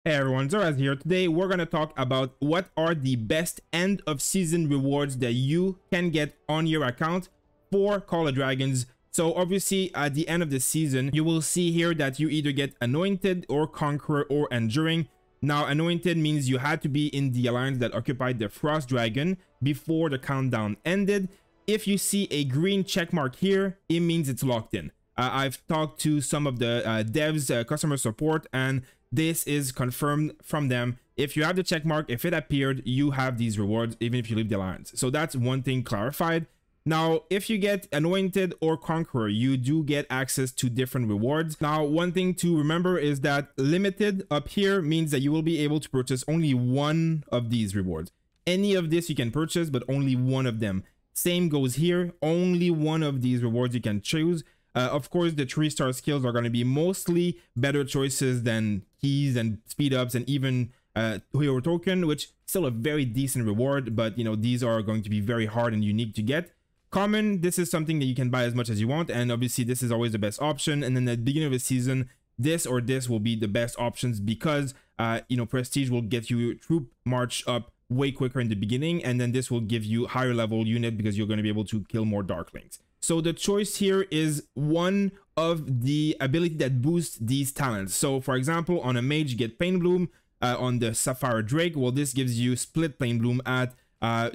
Hey everyone, Zoraz here. Today we're going to talk about what are the best end of season rewards that you can get on your account for Call of Dragons. So obviously at the end of the season, you will see here that you either get Anointed or Conqueror or Enduring. Now Anointed means you had to be in the alliance that occupied the Frost Dragon before the countdown ended. If you see a green check mark here, it means it's locked in. I've talked to some of the devs, customer support, and this is confirmed from them. If you have the check mark, if it appeared, you have these rewards even if you leave the alliance. So that's one thing clarified. Now, if you get Anointed or Conqueror, you do get access to different rewards. Now, one thing to remember is that limited up here means that you will be able to purchase only one of these rewards. Any of this you can purchase, but only one of them. Same goes here. Only one of these rewards you can choose. Of course, the 3-star skills are going to be mostly better choices than keys and speed ups and even hero token, which is still a very decent reward, but you know, these are going to be very hard and unique to get. Common, this is something that you can buy as much as you want, and obviously this is always the best option. And then at the beginning of the season, this or this will be the best options because you know, prestige will get you troop march up way quicker in the beginning, and then this will give you higher level unit because you're going to be able to kill more darklings. So the choice here is one of the ability that boosts these talents. So for example, on a mage, you get Pain Bloom. On the Sapphire Drake, well, this gives you split Pain Bloom at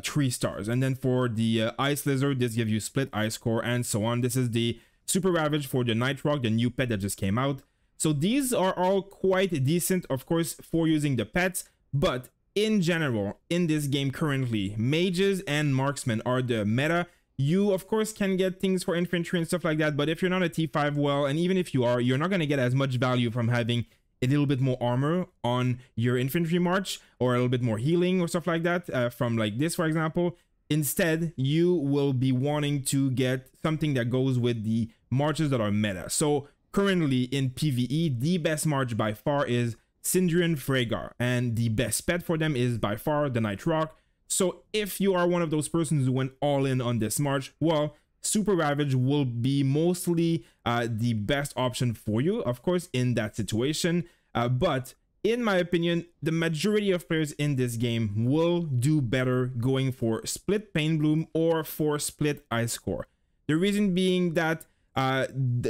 3 stars. And then for the Ice Lizard, this gives you split Ice Core and so on. This is the Super Ravage for the Night Rock, the new pet that just came out. So these are all quite decent, of course, for using the pets. But in general, in this game currently, mages and marksmen are the meta. You, of course, can get things for infantry and stuff like that, but if you're not a T5, well, and even if you are, you're not going to get as much value from having a little bit more armor on your infantry march or a little bit more healing or stuff like that from like this, for example. Instead, you will be wanting to get something that goes with the marches that are meta. So currently in PvE, the best march by far is Sindrian Freygar, and the best pet for them is by far the Night Rock. So if you are one of those persons who went all in on this march, well, Super Ravage will be mostly the best option for you, of course, in that situation. But in my opinion, the majority of players in this game will do better going for split Pain Bloom or for split Ice Core. The reason being that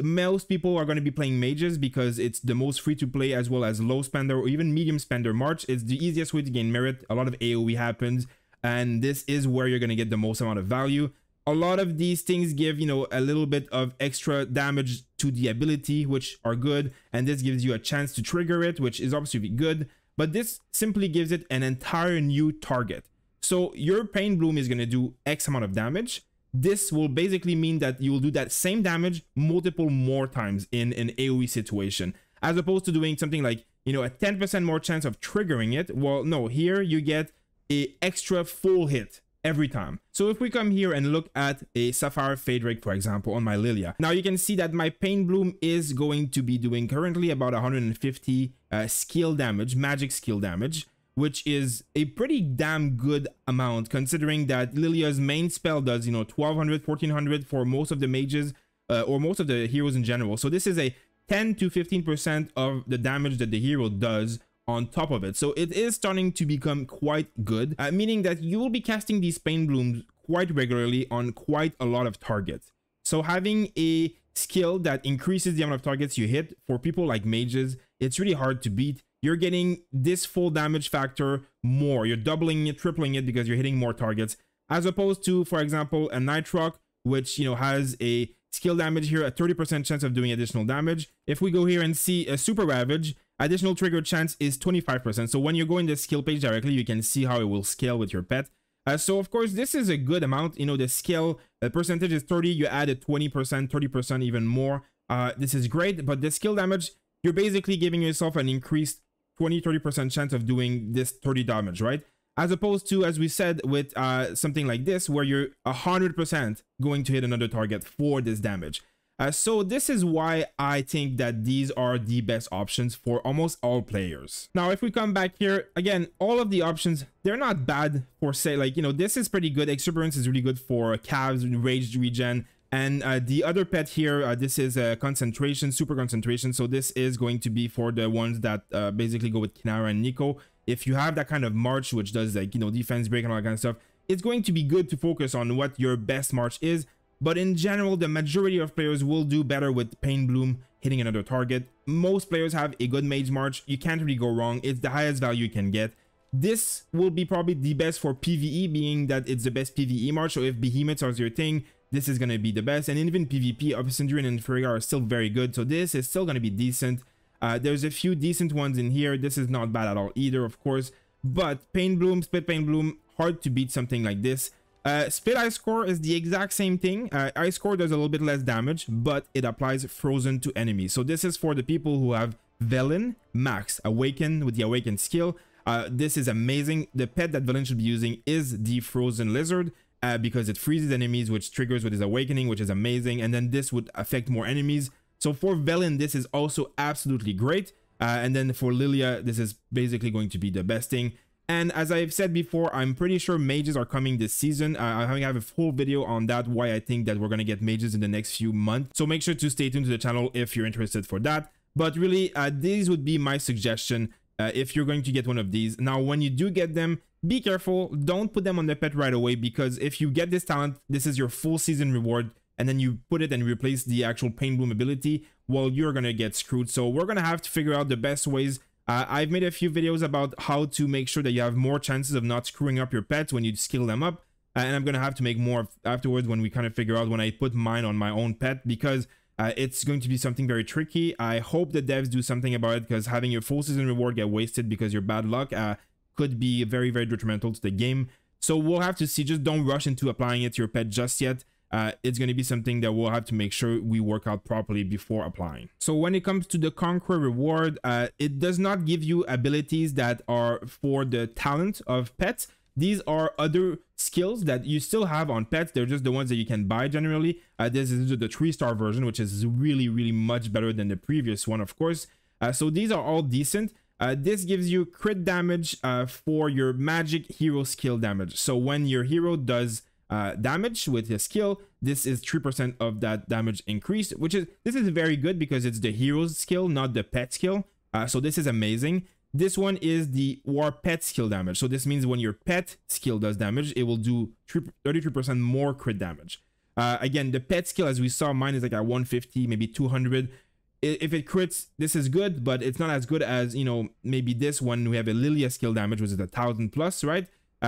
most people are going to be playing mages because it's the most free to play, as well as low spender or even medium spender march. It's the easiest way to gain merit. A lot of AoE happens, and this is where you're going to get the most amount of value. A lot of these things give, you know, a little bit of extra damage to the ability, which are good, and this gives you a chance to trigger it, which is obviously good, but this simply gives it an entire new target. So your Pain Bloom is going to do X amount of damage. This will basically mean that you will do that same damage multiple more times in an AoE situation, as opposed to doing something like, you know, a 10% more chance of triggering it. Well, no, here you get an extra full hit every time. So if we come here and look at a Sapphire Drake, for example, on my Lilia, now you can see that my Pain Bloom is going to be doing currently about 150 skill damage, magic skill damage, which is a pretty damn good amount considering that Lilia's main spell does, you know, 1200, 1400 for most of the mages or most of the heroes in general. So this is a 10 to 15% of the damage that the hero does on top of it. So it is starting to become quite good, meaning that you will be casting these Pain Blooms quite regularly on quite a lot of targets. So having a skill that increases the amount of targets you hit for people like mages, it's really hard to beat. You're getting this full damage factor more. You're doubling it, tripling it because you're hitting more targets, as opposed to, for example, a Night Rock, which, you know, has a skill damage here, a 30% chance of doing additional damage. If we go here and see a Super Ravage, additional trigger chance is 25%. So when you go in the skill page directly, you can see how it will scale with your pet. So of course, this is a good amount. You know, the skill percentage is 30. You add a 20%, 30%, even more. This is great, but the skill damage, you're basically giving yourself an increased 20-30% chance of doing this 30 damage, right? As opposed to, as we said, with something like this, where you're 100% going to hit another target for this damage. So this is why I think that these are the best options for almost all players. Now, if we come back here, again, all of the options, they're not bad for, say, like, you know, this is pretty good. Exuberance is really good for calves, rage regen, And the other pet here, this is concentration, super concentration. So this is going to be for the ones that basically go with Kinara and Nico. If you have that kind of March, which does like, you know, defense break and all that kind of stuff, it's going to be good to focus on what your best March is. But in general, the majority of players will do better with Pain Bloom hitting another target. Most players have a good Mage March. You can't really go wrong. It's the highest value you can get. This will be probably the best for PvE, being that it's the best PvE March. So if Behemoths are your thing, this is going to be the best. And even PvP, Obsidian and Frigga are still very good. So this is still going to be decent. There's a few decent ones in here. This is not bad at all either, of course. But Pain Bloom, Split Pain Bloom, hard to beat something like this. Split Ice Core is the exact same thing. Ice Core does a little bit less damage, but it applies Frozen to enemies. So this is for the people who have Velen, Max, Awaken with the Awaken skill. This is amazing. The pet that Velen should be using is the Frozen Lizard because it freezes enemies, which triggers with his Awakening, which is amazing. And then this would affect more enemies. So for Velen, this is also absolutely great. And then for Lilia, this is basically going to be the best thing. And as I've said before, I'm pretty sure mages are coming this season. I have a full video on that, why I think that we're going to get mages in the next few months. So make sure to stay tuned to the channel if you're interested for that. But really, these would be my suggestion if you're going to get one of these. Now, when you do get them, be careful. Don't put them on the pet right away, because if you get this talent, this is your full season reward, and then you put it and replace the actual Pain Bloom ability, well, you're going to get screwed. So we're going to have to figure out the best ways. I've made a few videos about how to make sure that you have more chances of not screwing up your pets when you skill them up. And I'm going to have to make more afterwards when we kind of figure out when I put mine on my own pet, because it's going to be something very tricky. I hope the devs do something about it, because having your full season reward get wasted because you're bad luck could be very, very detrimental to the game. So we'll have to see. Just don't rush into applying it to your pet just yet. It's going to be something that we'll have to make sure we work out properly before applying. So when it comes to the Conqueror reward, it does not give you abilities that are for the talent of pets. These are other skills that you still have on pets. They're just the ones that you can buy generally. This is the 3-star version, which is really, really much better than the previous one, of course. So these are all decent. This gives you crit damage for your magic hero skill damage. So when your hero does damage with his skill, this is 3% of that damage increase, this is very good because it's the hero's skill, not the pet skill. So this is amazing. This one is the war pet skill damage. So this means when your pet skill does damage, it will do 33% more crit damage. Again, the pet skill, as we saw, mine is like at 150, maybe 200. If it crits, this is good, but it's not as good as, you know, maybe this one. We have a Lilia skill damage, which is 1,000 plus, right?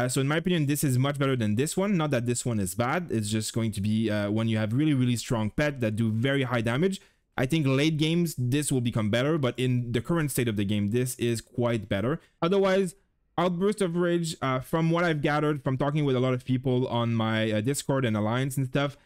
So in my opinion, this is much better than this one. Not that this one is bad. It's just going to be when you have really, really strong pets that do very high damage. I think late games, this will become better, but in the current state of the game, this is quite better. Otherwise, Outburst of Rage, from what I've gathered from talking with a lot of people on my Discord and Alliance and stuff,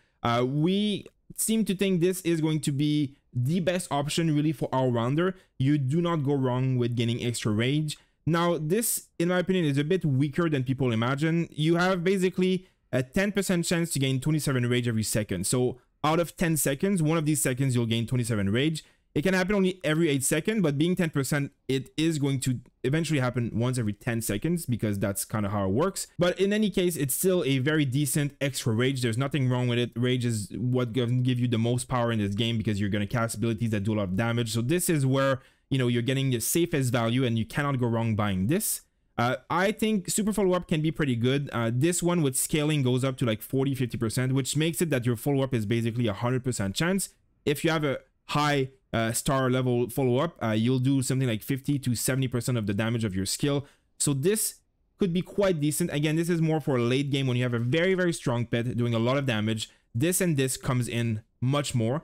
we seem to think this is going to be the best option really for all-rounder. You do not go wrong with gaining extra rage. Now, this, in my opinion, is a bit weaker than people imagine. You have basically a 10% chance to gain 27 rage every second. So out of 10 seconds, one of these seconds, you'll gain 27 rage. It can happen only every 8 seconds, but being 10%, it is going to eventually happen once every 10 seconds because that's kind of how it works. But in any case, it's still a very decent extra rage. There's nothing wrong with it. Rage is what can give you the most power in this game because you're going to cast abilities that do a lot of damage. So this is where, you know, you're getting the safest value and you cannot go wrong buying this. I think super follow-up can be pretty good. This one with scaling goes up to like 40-50%, which makes it that your follow-up is basically 100% chance. If you have a high star level follow-up, you'll do something like 50 to 70% of the damage of your skill. So this could be quite decent. Again, this is more for a late game when you have a very, very strong pet doing a lot of damage. This and this comes in much more.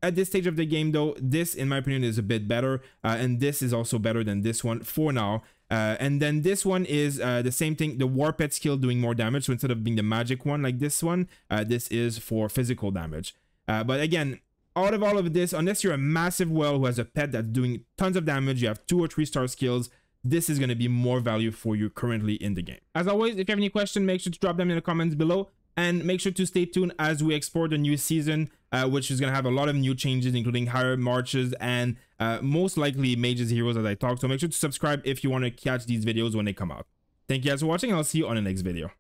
At this stage of the game, though, this, in my opinion, is a bit better. And this is also better than this one for now. And then this one is the same thing, the war pet skill doing more damage. So instead of being the magic one like this one, this is for physical damage. But again, out of all of this, unless you're a massive whale who has a pet that's doing tons of damage, you have 2 or 3 star skills, this is going to be more value for you currently in the game. As always, if you have any questions, make sure to drop them in the comments below. And make sure to stay tuned as we explore the new season, which is going to have a lot of new changes, including higher marches and most likely mages, heroes as I talk. So make sure to subscribe if you want to catch these videos when they come out. Thank you guys for watching, and I'll see you on the next video.